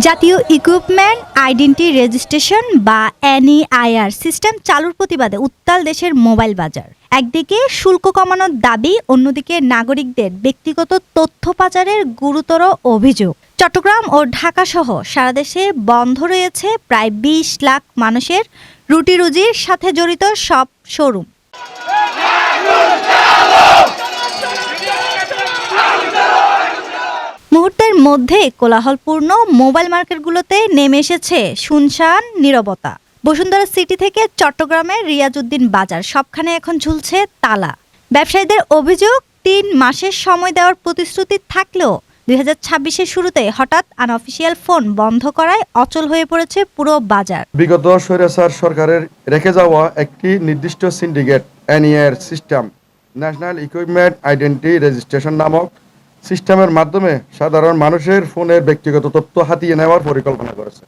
জাতীয় equipment identity registration বা NEIR system চালুর প্রতিবাদে উত্তাল দেশের মোবাইল বাজার। একদিকে শুল্ক কমানোর দাবি, অন্যদিকে নাগরিকদের ব্যক্তিগত তথ্য পাচারের গুরুতর অভিযোগ। চট্টগ্রাম ও ঢাকা সহ সারা দেশে বন্ধ রয়েছে প্রায় ২০ লাখ মানুষের রুটি রুজির সাথে জড়িত সব শোরুম। মুহূর্তের মধ্যে কোলাহলপূর্ণ মোবাইল মার্কেটগুলোতে নেমে এসেছে শুনশান নীরবতা। বসুন্ধরা সিটি থেকে চট্টগ্রামের রিয়াজউদ্দিন বাজার সবখানে এখন ঝুলছে তালা। ব্যবসায়ীদের অভিযোগ, ৩ মাসের সময় দেওয়ার প্রতিশ্রুতি থাকলেও ২০২৬-এর শুরুতে হঠাৎ আনঅফিসিয়াল ফোন বন্ধ করায় অচল হয়ে পড়েছে পুরো বাজার। বিগত স্বৈরাচার সরকারের রেখে যাওয়া একটি নির্দিষ্ট syndicate NER system, national equipment identity registration নামক সিস্টেমের মাধ্যমে সাধারণ মানুষের ফোনের ব্যক্তিগত তথ্য হাতিয়ে নেওয়ার পরিকল্পনা করেছে।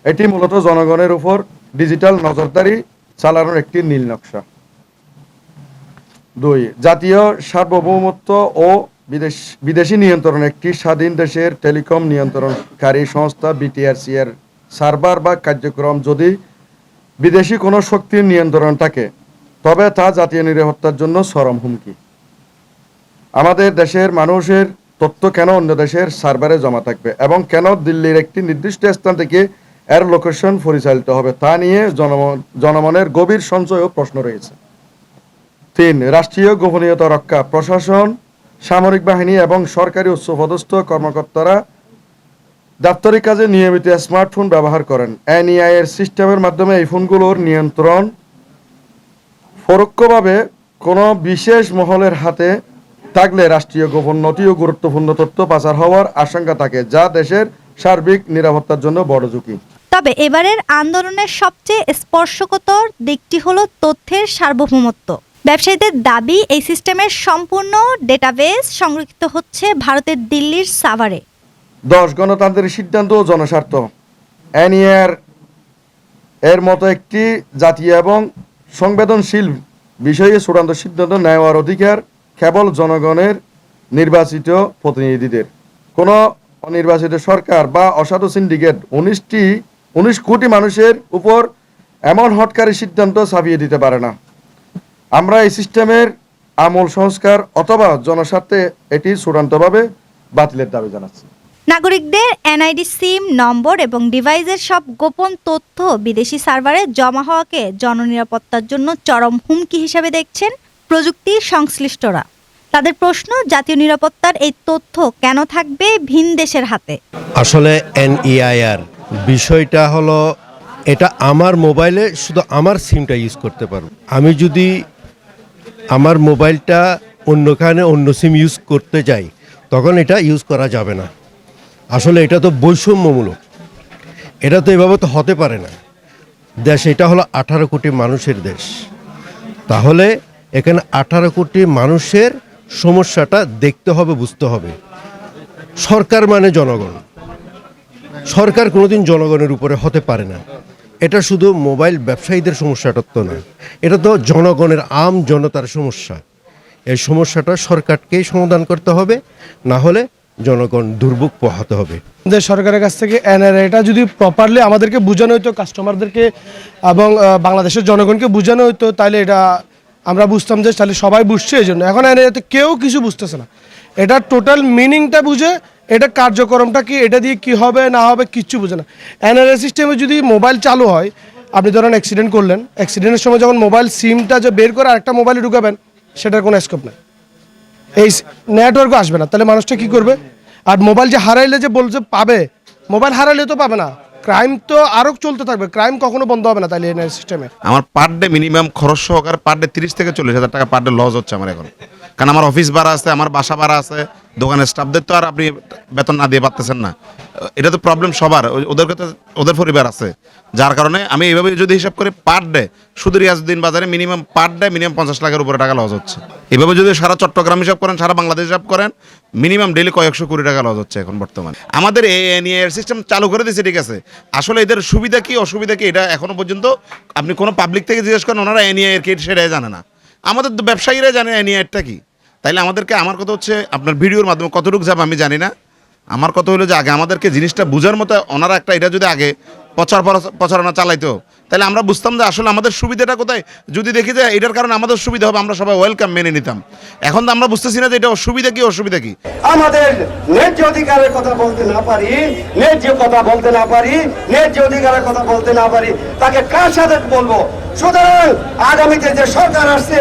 এটি মূলত জনগণের উপর ডিজিটাল নজরদারি চালানোর একটি নীল নকশা। ২. জাতীয় সার্বভৌমত্ব ও বিদেশি নিয়ন্ত্রণ। একটি স্বাধীন দেশের টেলিকম নিয়ন্ত্রণকারী সংস্থা বিটিআরসি এর সার্ভার বা কার্যক্রম যদি বিদেশি কোনো শক্তির নিয়ন্ত্রণ থাকে, তবে তা জাতীয় নিরাপত্তার জন্য চরম হুমকি। আমাদের দেশের মানুষের তথ্য কেন অন্য দেশের সার্ভারে জমা থাকবে এবং কেন দিল্লির একটি নির্দিষ্ট স্থান থেকে এর লোকেশন পরিচালিত হবে, তা নিয়ে জনমনের গভীর সঞ্চয় ও প্রশ্ন রয়েছে। ৩. রাষ্ট্রীয় গোপনীয়তা রক্ষা। প্রশাসন, সামরিক বাহিনী এবং সরকারি উচ্চপদস্থ কর্মকর্তারা দাপ্তরিক কাজে নিয়মিত স্মার্টফোন ব্যবহার করেন। এনইআইআর সিস্টেমের মাধ্যমে এই ফোনগুলোর নিয়ন্ত্রণ পরোক্ষভাবে কোনো বিশেষ মহলের হাতে থাকলে রাষ্ট্রীয় গোপন নথি ও গুরুত্বপূর্ণ তথ্য পাচার হওয়ার আশঙ্কা থাকে, যা দেশের সার্বিক নিরাপত্তার জন্য বড় ঝুঁকি। তবে এবারের আন্দোলনের সবচেয়ে স্পর্শকাতর দিকটি হলো তথ্যের সার্বভৌমত্ব। ব্যবসায়ীদের দাবি, এই সিস্টেমের সম্পূর্ণ ডেটাবেস সংরক্ষিত হচ্ছে ভারতের দিল্লির সাভারে। ১০. গণতান্ত্রিক সিদ্ধান্ত ও জনস্বার্থ। এনইআর এর মতো একটি জাতীয় এবং সংবেদনশীল বিষয়ে চূড়ান্ত সিদ্ধান্ত নেওয়ার অধিকার কেবল জনগণের নির্বাচিত প্রতিনিধিদের। কোনো অনির্বাচিত সরকার বা অসাধু সিন্ডিকেট ১৯ কোটি মানুষের উপর এমন হঠকারী সিদ্ধান্ত চাপিয়ে দিতে পারে না। আমরা এই সিস্টেমের আমূল সংস্কার অথবা জনস্বার্থে এটি চূড়ান্তভাবে বাতিলের দাবি জানাচ্ছি। নাগরিকদের এনআইডি সিম নম্বর এবং ডিভাইসের সব গোপন তথ্য বিদেশি সার্ভারে জমা হওয়াকে জননিরাপত্তার জন্য চরম হুমকি হিসেবে দেখছেন প্রযুক্তি সংশ্লিষ্টরা। তাদের প্রশ্ন, জাতীয় নিরাপত্তার এই তথ্য কেন থাকবে ভিন দেশের হাতে? আসলে এনইআইআর বিষয়টা হলো, এটা আমার মোবাইলে শুধু আমার সিমটা ইউজ করতে পারব। আমি যদি আমার মোবাইলটা অন্যখানে অন্য সিম ইউজ করতে যাই, তখন এটা ইউজ করা যাবে না। আসলে এটা তো বৈষম্যমূলক, এটা তো এভাবে তো হতে পারে না। দেশ এটা হলো 18 কোটি মানুষের দেশ, তাহলে এখানে 18 কোটি মানুষের সমস্যাটা দেখতে হবে, বুঝতে হবে। সরকার মানে জনগণ, সরকার কোনোদিন জনগণের উপরে হতে পারে না। এটা শুধু মোবাইল ব্যবসায়ীদের সমস্যাটা তো না, এটা তো জনগণের আম জনতার সমস্যা। এই সমস্যাটা সরকারকেই সমাধান করতে হবে, না হলে জনগণ দুর্ভোগ পোহাতে হবে। আমাদের সরকারের কাছ থেকে এনআরআইটা যদি প্রপারলি আমাদেরকে বোঝানো হতো, কাস্টমারদেরকে এবং বাংলাদেশের জনগণকে বোঝানো হতো, তাহলে এটা আমরা বুঝতাম যে তাহলে সবাই বুঝছে। এই জন্য এখন এনআরআইতে কেউ কিছু বুঝতেছে না। এটা টোটাল মিনিংটা বুঝে, এটা কার্যক্রমটা কি, এটা দিয়ে কি হবে না হবে কিচ্ছু বুঝে না। এনআরআই সিস্টেমে যদি মোবাইল চালু হয়, আপনি ধরেন অ্যাক্সিডেন্ট করলেন, অ্যাক্সিডেন্টের সময় যখন মোবাইল সিমটা যে বের করে আরেকটা মোবাইলে ঢুকাবেন, সেটার কোনো স্কোপ নাই, এই নেটওয়ার্কও আসবে না। তাহলে মানুষটা কি করবে? আর মোবাইল যে হারাইলে যে বলছে পাবে, মোবাইল হারাইলে তো পাবে না। ক্রাইম তো আরও চলতে থাকবে, ক্রাইম কখনো বন্ধ হবে না। তাহলে এনআই সিস্টেমে আমার পার ডে মিনিমাম খরচ সহকারে পার ডে 30 থেকে 40,000 টাকা পার ডে লস হচ্ছে আমার এখন। কারণ আমার অফিস ভাড়া আছে, আমার বাসা ভাড়া আছে, দোকানের স্টাফদের তো আর আপনি বেতন না দিয়ে পারতেছেন না। এটা তো প্রবলেম সবার, ওদেরকে তো ওদের পরিবার আছে। যার কারণে আমি এইভাবে যদি হিসাব করি, পার ডে শুধু রিয়াজউদ্দিন বাজারে মিনিমাম পার ডে মিনিমাম 50 লাখের উপরে টাকা লস হচ্ছে। এভাবে যদি সারা চট্টগ্রাম হিসাব করেন, সারা বাংলাদেশ হিসাব করেন, মিনিমাম ডেলি কয়েকশো কোটি টাকা লস হচ্ছে এখন বর্তমানে। আমাদের এই এনইআইআর সিস্টেম চালু করে দিয়েছে, ঠিক আছে। আসলে এদের সুবিধা কি অসুবিধা কি, এটা এখনো পর্যন্ত আপনি কোনো পাবলিক থেকে জিজ্ঞেস করেন, ওনারা এনইআইআর কি সেটাই জানে না। আমাদের ব্যবসায়ীরা জানে এনইআইআরটা কি। তাইলে আমাদেরকে, আমার কথা হচ্ছে, আপনার ভিডিওর মাধ্যমে কতটুকু যাব আমি জানি না, আমার কথা হলো যে আগে আমাদেরকে জিনিসটা বোঝার মতো ওনারা একটা এটা যদি আগে প্রচারণা চালাইতো তাহলে আমরা বুঝতাম যে আসলে আমাদের সুবিধাটা কোথায়। যদি দেখি যে এটার কারণে আমাদের সুবিধা হবে আমরা সবাই ওয়েলকাম মেনে নিতাম। এখন তো আমরা বুঝতেছি না যে এটা অসুবিধা কি অসুবিধা কি। আমাদের ন্যায্য অধিকারের কথা বলতে না পারি, ন্যায্য কথা বলতে না পারি, ন্যায্য অধিকারের কথা বলতে না পারি, তাকে কার সাথে বলবো? সুতরাং আগামীতে যে সরকার আসছে,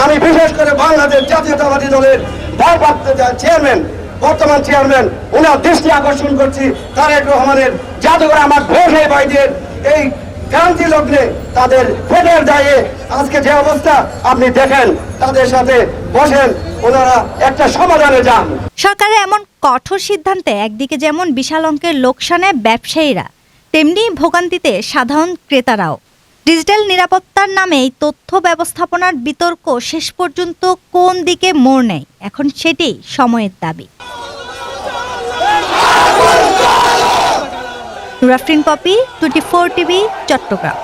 আমি বিশেষ করে বাংলাদেশ জাতীয়তাবাদী দলের ভারপ্রাপ্ত চেয়ারম্যান, বর্তমান চেয়ারম্যান, ওনার দৃষ্টি আকর্ষণ করছি তারেক রহমানের জাদুঘর আমার ব্যবসায়ী ভাইদের এই ক্রান্তি লগ্নে তাদের পেটের দায়ে আজকে যে অবস্থা আপনি দেখেন, তাদের সাথে বসেন, ওনারা একটা সমাধানে যান। সরকারের এমন কঠোর সিদ্ধান্তে একদিকে যেমন বিশাল অঙ্কের লোকসানে ব্যবসায়ীরা, তেমনি ভোগান্তিতে সাধারণ ক্রেতারাও। ডিজিটাল নিরাপত্তার নামে এই তথ্য ব্যবস্থাপনার বিতর্ক শেষ পর্যন্ত কোন দিকে মোড় নেয়, এখন সেটি সময়ের দাবি। রাফরিন পপি, 24 টিভি, চট্টগ্রাম।